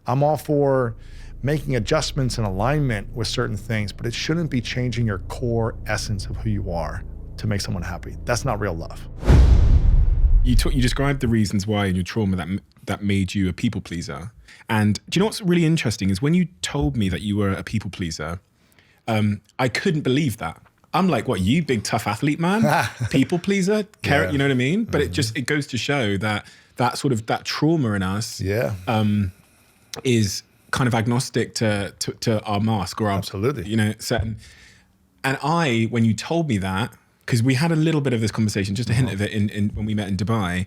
I'm all for making adjustments and alignment with certain things, but it shouldn't be changing your core essence of who you are to make someone happy. That's not real love. You described the reasons why in your trauma that made you a people pleaser. And do you know what's really interesting is when you told me that you were a people pleaser, I couldn't believe that. I'm like, what, you big tough athlete, man? People pleaser? Yeah. You know what I mean? But it goes to show that that trauma in us is kind of agnostic to our mask or our, absolutely, certain. And when you told me that, because we had a little bit of this conversation, just a hint of it in when we met in Dubai,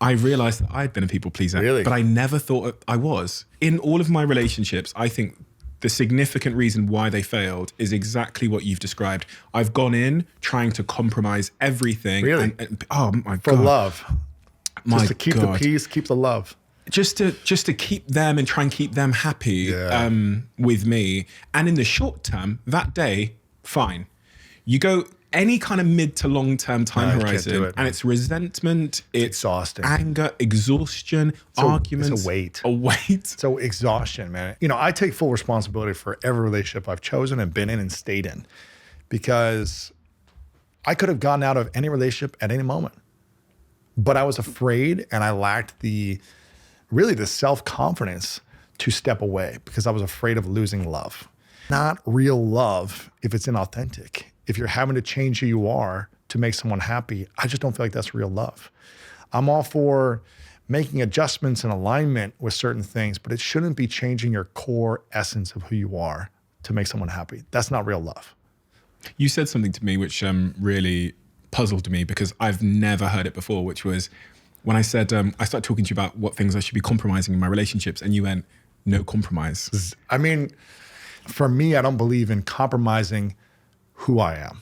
I realized that I'd been a people pleaser. Really? But I never thought I was. In all of my relationships, I think the significant reason why they failed is exactly what you've described. I've gone in trying to compromise everything. Really? And oh my God. For love. Just to keep the peace, keep the love. Just to keep them and try and keep them happy with me. And in the short term, that day, fine. You go any kind of mid to long term time horizon, and it's resentment, it's exhausting, anger, exhaustion, arguments. It's a weight. A weight. So exhaustion, man. I take full responsibility for every relationship I've chosen and been in and stayed in, because I could have gotten out of any relationship at any moment, but I was afraid and I lacked the self-confidence to step away because I was afraid of losing love. Not real love if it's inauthentic. If you're having to change who you are to make someone happy, I just don't feel like that's real love. I'm all for making adjustments and alignment with certain things, but it shouldn't be changing your core essence of who you are to make someone happy. That's not real love. You said something to me which really puzzled me because I've never heard it before, which was when I said, I started talking to you about what things I should be compromising in my relationships, and you went, no compromise. I mean, for me, I don't believe in compromising who I am.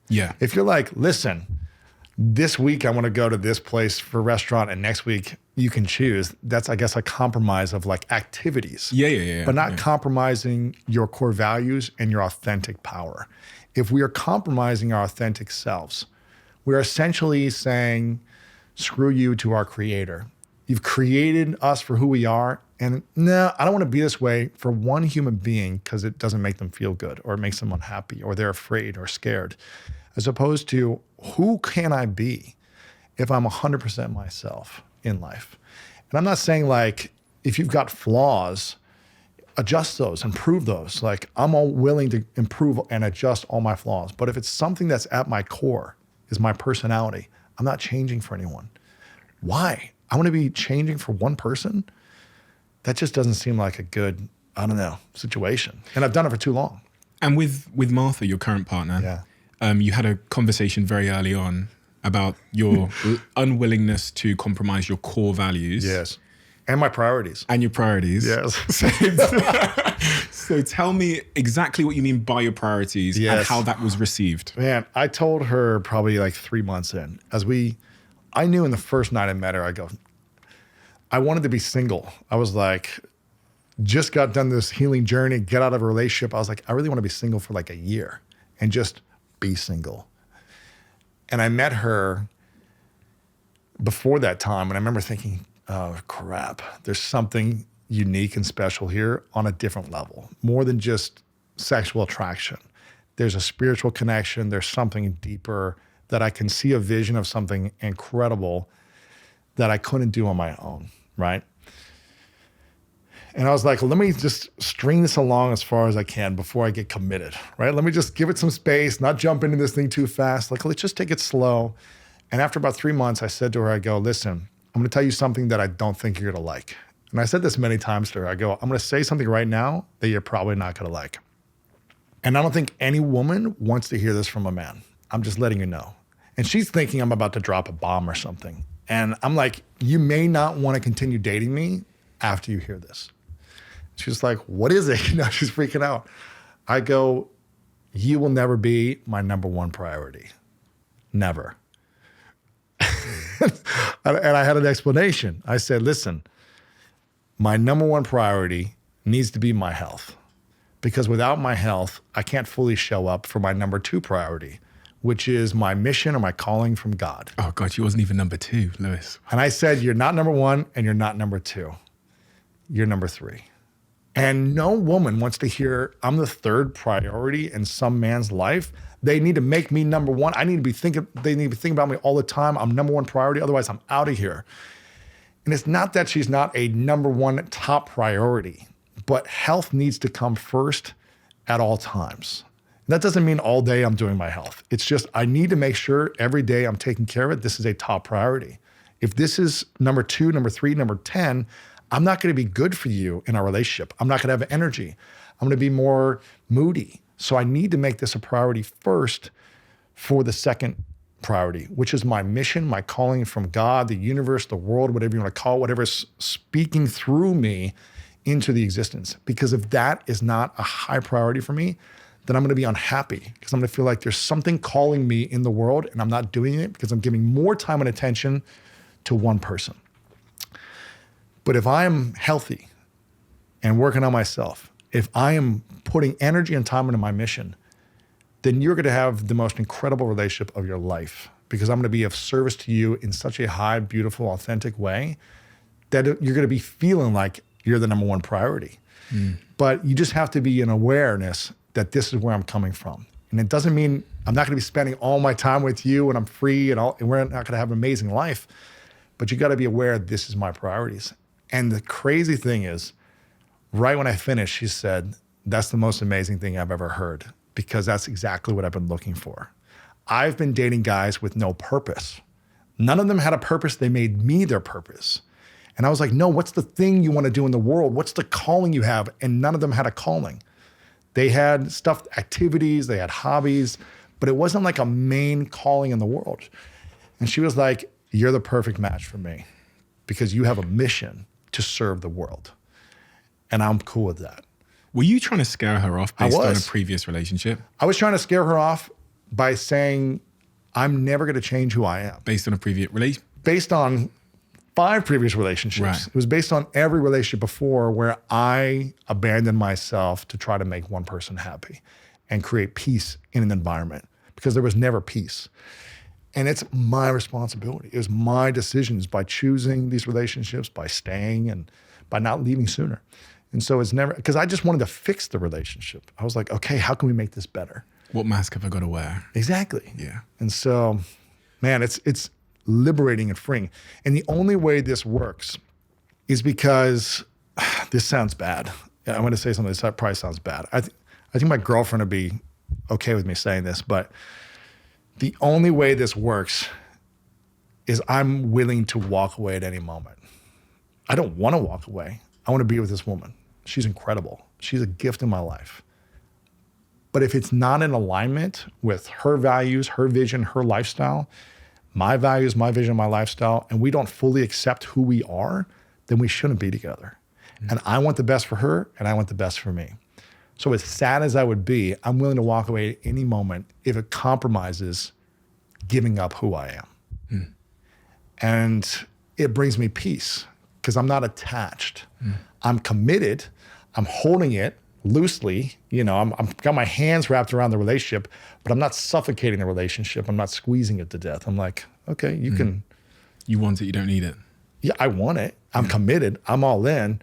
Yeah. If you're like, listen, this week I want to go to this place for a restaurant and next week you can choose, that's, I guess, a compromise of like activities. Yeah. But not compromising your core values and your authentic power. If we are compromising our authentic selves, we're essentially saying, screw you to our creator. You've created us for who we are. And no, I don't want to be this way for one human being because it doesn't make them feel good or it makes them unhappy or they're afraid or scared. As opposed to, who can I be if I'm 100% myself in life? And I'm not saying like, if you've got flaws, adjust those, improve those. Like, I'm all willing to improve and adjust all my flaws. But if it's something that's at my core, is my personality, I'm not changing for anyone. Why? I want to be changing for one person? That just doesn't seem like a good, situation. And I've done it for too long. And with Martha, your current partner, you had a conversation very early on about your unwillingness to compromise your core values. Yes. And my priorities. And your priorities. Yes. So tell me exactly what you mean by your priorities and how that was received. Man, I told her probably like 3 months in, I knew in the first night I met her, I wanted to be single. I was like, just got done this healing journey, get out of a relationship. I was like, I really want to be single for like a year and just be single. And I met her before that time. And I remember thinking, oh crap, there's something unique and special here on a different level, more than just sexual attraction. There's a spiritual connection. There's something deeper that I can see a vision of something incredible that I couldn't do on my own, right? And I was like, let me just string this along as far as I can before I get committed, right? Let me just give it some space, not jump into this thing too fast. Like, let's just take it slow. And after about 3 months, I said to her, listen, I'm gonna tell you something that I don't think you're gonna like. And I said this many times to her. I'm gonna say something right now that you're probably not gonna like. And I don't think any woman wants to hear this from a man. I'm just letting you know. And she's thinking I'm about to drop a bomb or something. And I'm like, you may not want to continue dating me after you hear this. She's like, what is it? She's freaking out. I go, you will never be my number one priority. Never. And I had an explanation. I said, listen, my number one priority needs to be my health, because without my health, I can't fully show up for my number two priority, which is my mission or my calling from God. Oh God, you wasn't even number two, Lewis. And I said, you're not number one and you're not number two. You're number three. And no woman wants to hear I'm the third priority in some man's life. They need to make me number one. They need to be thinking about me all the time. I'm number one priority. Otherwise, I'm out of here. And it's not that she's not a number one top priority, but health needs to come first at all times. That doesn't mean all day I'm doing my health. It's just I need to make sure every day I'm taking care of it. This is a top priority. If this is number 2, number 3, number 10, I'm not going to be good for you in our relationship. I'm not going to have energy. I'm going to be more moody. So I need to make this a priority first for the second priority, which is my mission, my calling from God, the universe, the world, whatever you want to call it, whatever's speaking through me into the existence. Because if that is not a high priority for me, then I'm going to be unhappy because I'm going to feel like there's something calling me in the world and I'm not doing it because I'm giving more time and attention to one person. But if I am healthy and working on myself, if I am putting energy and time into my mission, then you're going to have the most incredible relationship of your life because I'm going to be of service to you in such a high, beautiful, authentic way that you're going to be feeling like you're the number one priority. But you just have to be in awareness that this is where I'm coming from. And it doesn't mean I'm not going to be spending all my time with you and I'm free and we're not going to have an amazing life. But you got to be aware this is my priorities. And the crazy thing is, right when I finished, she said, that's the most amazing thing I've ever heard because that's exactly what I've been looking for. I've been dating guys with no purpose. None of them had a purpose. They made me their purpose. And I was like, no, what's the thing you want to do in the world? What's the calling you have? And none of them had a calling. They had activities, they had hobbies, but it wasn't like a main calling in the world. And she was like, you're the perfect match for me because you have a mission to serve the world. And I'm cool with that. Were you trying to scare her off based on a previous relationship? I was trying to scare her off by saying, I'm never going to change who I am. Based on a previous relationship? Based on 5 previous relationships. Right. It was based on every relationship before where I abandoned myself to try to make one person happy and create peace in an environment because there was never peace. And it's my responsibility. It was my decisions by choosing these relationships, by staying and by not leaving sooner. And so it's never, because I just wanted to fix the relationship. I was like, okay, how can we make this better? What mask have I got to wear? Exactly. Yeah. And so, man, it's liberating and freeing. And the only way this works is because this sounds bad. I'm going to say something that probably sounds bad. I think my girlfriend would be okay with me saying this, but the only way this works is I'm willing to walk away at any moment. I don't want to walk away. I want to be with this woman. She's incredible. She's a gift in my life. But if it's not in alignment with her values, her vision, her lifestyle, my values, my vision, my lifestyle, and we don't fully accept who we are, then we shouldn't be together. And I want the best for her and I want the best for me. So as sad as I would be, I'm willing to walk away at any moment if it compromises giving up who I am. And it brings me peace because I'm not attached. I'm committed. I'm holding it loosely. You know, I'm got my hands wrapped around the relationship, but I'm not suffocating the relationship. I'm not squeezing it to death. I'm like, okay, you can. You want it, you don't need it. Yeah, I want it. I'm committed. I'm all in.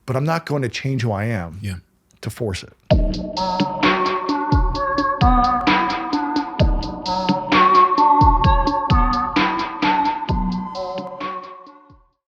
But I'm not going to change who I am to force it.